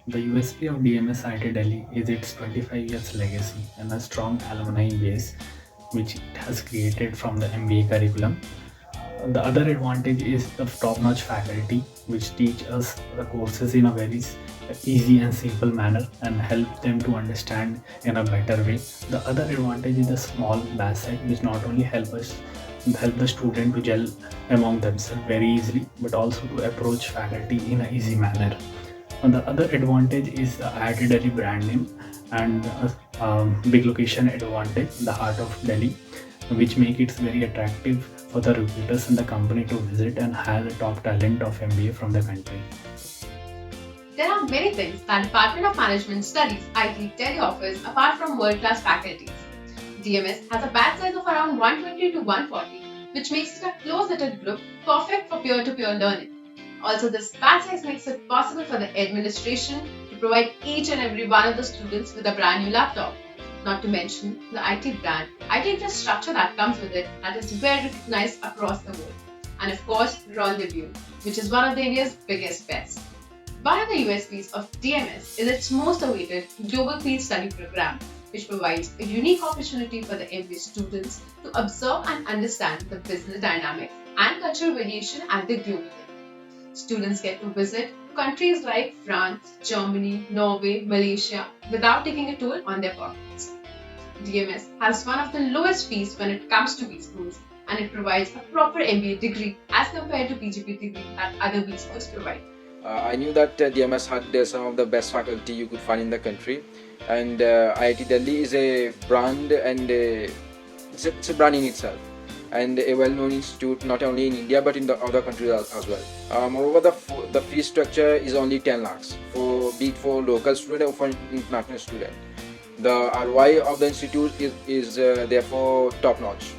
The USP of DMS IT Delhi is its 25 years legacy and a strong alumni base which it has created from the MBA curriculum. The other advantage is the top-notch faculty, which teach us the courses in a very easy and simple manner and help them to understand in a better way. The other advantage is the small batch size, which not only help the student to gel among themselves very easily, but also to approach faculty in an easy manner. And the other advantage is the IIT Delhi brand name and big location advantage in the heart of Delhi, which make it very attractive for the recruiters in the company to visit and hire the top talent of MBA from the country. There are many things that Department of Management Studies IT Delhi offers apart from world-class faculties. DMS has a batch size of around 120 to 140, which makes it a close-knitted group perfect for peer-to-peer learning. Also, this batch size makes it possible for the administration to provide each and every one of the students with a brand new laptop. Not to mention the IT brand, IT infrastructure that comes with it that is well recognized across the world. And of course, Rendezvous, which is one of the India's biggest bets. One of the USPs of DMS is its most awaited Global Field Study program, which provides a unique opportunity for the MBA students to observe and understand the business dynamics and cultural variation at the global level. Students get to visit countries like France, Germany, Norway, Malaysia without taking a toll on their pockets. DMS has one of the lowest fees when it comes to B schools, and it provides a proper MBA degree as compared to PGP degree that other B schools provide. I knew that DMS had some of the best faculty you could find in the country, and IIT Delhi is a brand, and it's a brand in itself, and a well-known institute not only in India but in the other countries as well. Moreover, the fee structure is only 10 lakhs for be it for local student or for international student. The ROI of the institute is therefore top-notch,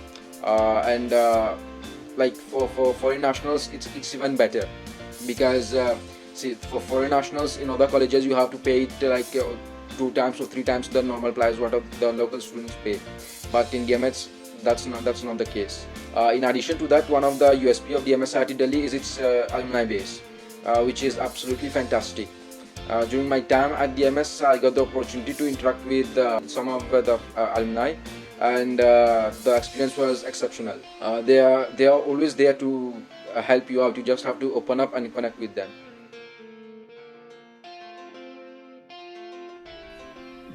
and like for foreign nationals, it's even better because see, for foreign nationals in other colleges you have to pay it like 2 times or 3 times the normal price what the local students pay, but in DMS that's not the case. In addition to that, one of the USP of DMS IIT Delhi is its alumni base, which is absolutely fantastic. During my time at DMS, I got the opportunity to interact with some of the alumni, and the experience was exceptional. They are always there to help you out. You just have to open up and connect with them.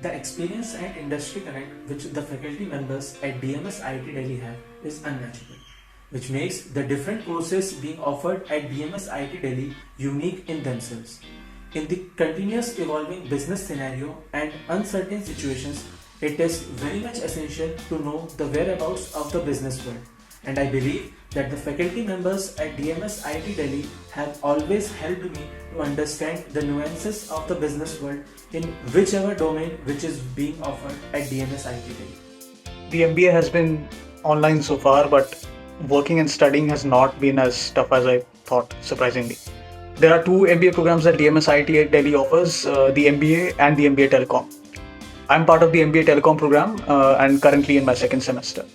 The experience and industry connect which the faculty members at DMS IIT Delhi have is unmatchable, which makes the different courses being offered at DMS IIT Delhi unique in themselves. In the continuous evolving business scenario and uncertain situations, it is very much essential to know the whereabouts of the business world. And I believe that the faculty members at DMS IIT Delhi have always helped me to understand the nuances of the business world in whichever domain which is being offered at DMS IIT Delhi. The MBA has been online so far, but working and studying has not been as tough as I thought, surprisingly. There are two MBA programs that DMS IIT Delhi offers, the MBA and the MBA Telecom. I'm part of the MBA Telecom program and currently in my second semester.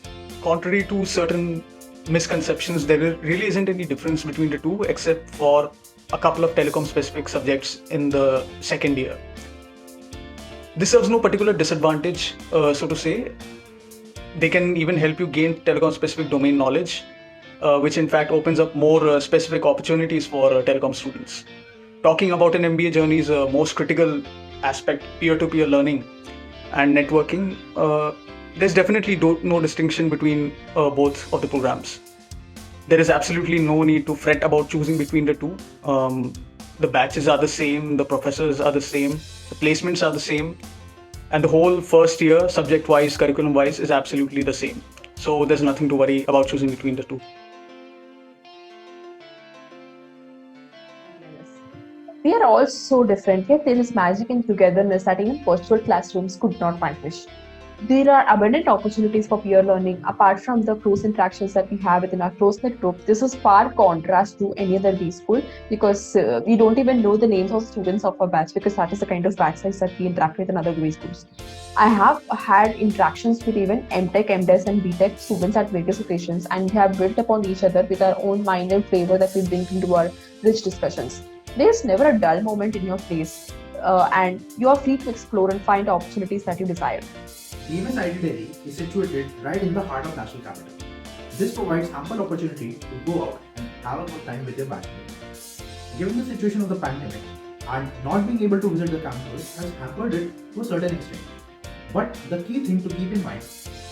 Contrary to certain misconceptions, there really isn't any difference between the two except for a couple of telecom specific subjects in the second year. This serves no particular disadvantage, so to say. They can even help you gain telecom specific domain knowledge, which in fact opens up more specific opportunities for telecom students. Talking about an MBA journey's most critical aspect, peer-to-peer learning and networking, there's definitely no distinction between both of the programs. There is absolutely no need to fret about choosing between the two. The batches are the same, the professors are the same, the placements are the same, and the whole first year, subject-wise, curriculum-wise, is absolutely the same. So there's nothing to worry about choosing between the two. We are all so different, yet there is magic and togetherness that even virtual classrooms could not vanquish. There are abundant opportunities for peer learning apart from the close interactions that we have within our close-knit group. This is far contrast to any other B school because we don't even know the names of students of our batch because that is the kind of batch size that we interact with in other B schools. I have had interactions with even MTech, MDes and BTech students at various occasions, and we have built upon each other with our own mind and flavor that we bring into our rich discussions. There's never a dull moment in your face. and you are free to explore and find opportunities that you desire. DMS IT Delhi is situated right in the heart of national capital. This provides ample opportunity to go out and have a good time with your batchmates. Given the situation of the pandemic and not being able to visit the campus has hampered it to a certain extent. But the key thing to keep in mind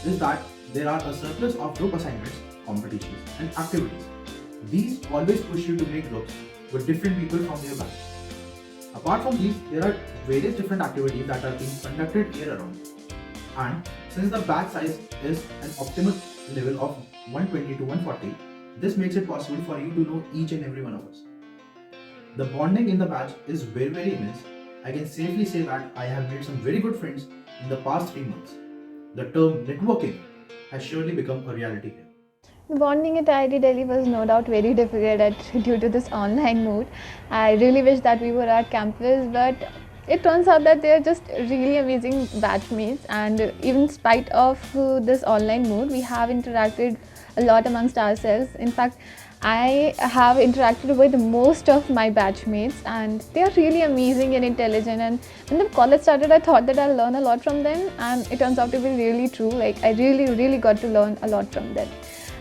is that there are a surplus of group assignments, competitions, and activities. These always push you to make groups with different people from your batch. Apart from these, there are various different activities that are being conducted year around. And since the batch size is an optimal level of 120 to 140, this makes it possible for you to know each and every one of us. The bonding in the batch is very immense. I can safely say that I have made some very good friends in the past 3 months. The term networking has surely become a reality here. Bonding at IIT Delhi was no doubt very difficult due to this online mode. I really wish that we were at campus, but it turns out that they are just really amazing batchmates, and even in spite of this online mode, we have interacted a lot amongst ourselves. In fact, I have interacted with most of my batchmates, and they are really amazing and intelligent. And when the college started, I thought that I'll learn a lot from them, and it turns out to be really true. Like, I really got to learn a lot from them.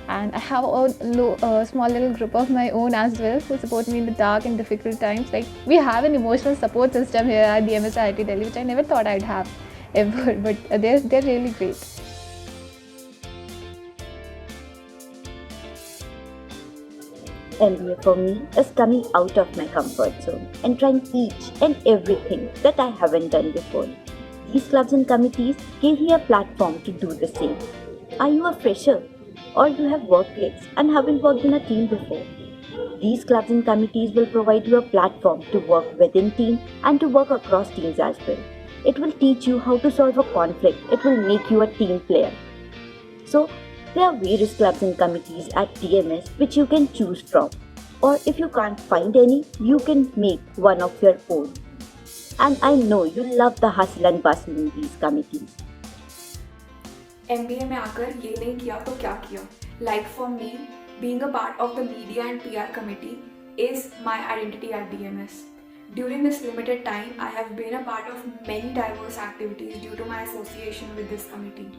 And I have a small little group of my own as well who support me in the dark and difficult times. Like, we have an emotional support system here at DMS IIT Delhi, which I never thought I'd have ever, but they're really great. MBA for me is coming out of my comfort zone and trying each and everything that I haven't done before. These clubs and committees give me a platform to do the same. Are you a fresher? Or you have workplace and haven't worked in a team before? These clubs and committees will provide you a platform to work within team and to work across teams as well. It will teach you how to solve a conflict. It will make you a team player. So, there are various clubs and committees at DMS which you can choose from. Or if you can't find any, you can make one of your own. And I know you love the hustle and bustle in these committees. MBA में आकर ये नहीं किया तो क्या किया? Like for me, being a part of the media and PR committee is my identity at DMS. During this limited time, I have been a part of many diverse activities due to my association with this committee.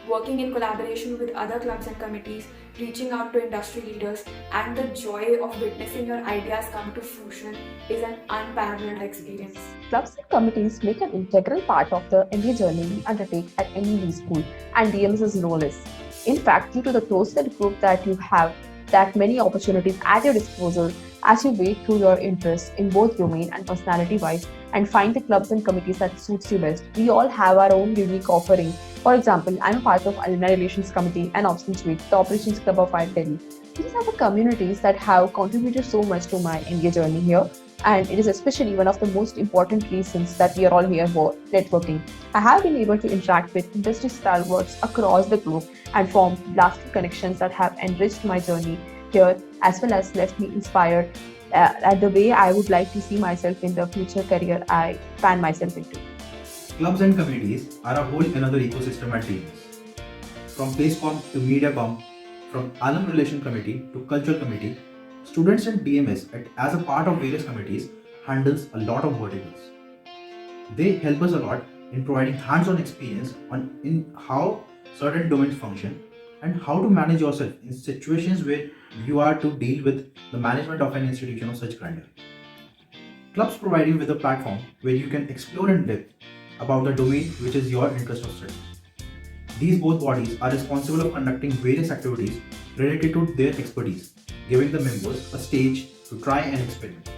Working in collaboration with other clubs and committees, reaching out to industry leaders, and the joy of witnessing your ideas come to fruition is an unparalleled experience. Clubs and committees make an integral part of the MBA journey we undertake at any school, and DMS's role is. In fact, due to the close-knit group that you have, that many opportunities at your disposal as you wade through your interests in both domain and personality-wise and find the clubs and committees that suits you best. We all have our own unique offering. For example, I'm a part of Alumni Relations Committee and Options Week, the Operations Club of IIT Delhi. These are the communities that have contributed so much to my MBA journey here, and it is especially one of the most important reasons that we are all here for, networking. I have been able to interact with industry stalwarts across the globe and form lasting connections that have enriched my journey here, as well as left me inspired at the way I would like to see myself in the future career I plan myself into. Clubs and committees are a whole another ecosystem at DMS. From PaceCom to MediaCom, from Alum Relation Committee to Culture Committee, students in DMS as a part of various committees handles a lot of verticals. They help us a lot in providing hands-on experience in how certain domains function and how to manage yourself in situations where you are to deal with the management of an institution of such grandeur. Clubs provide you with a platform where you can explore in depth about the domain which is your interest of study. These both bodies are responsible of conducting various activities related to their expertise, giving the members a stage to try and experiment.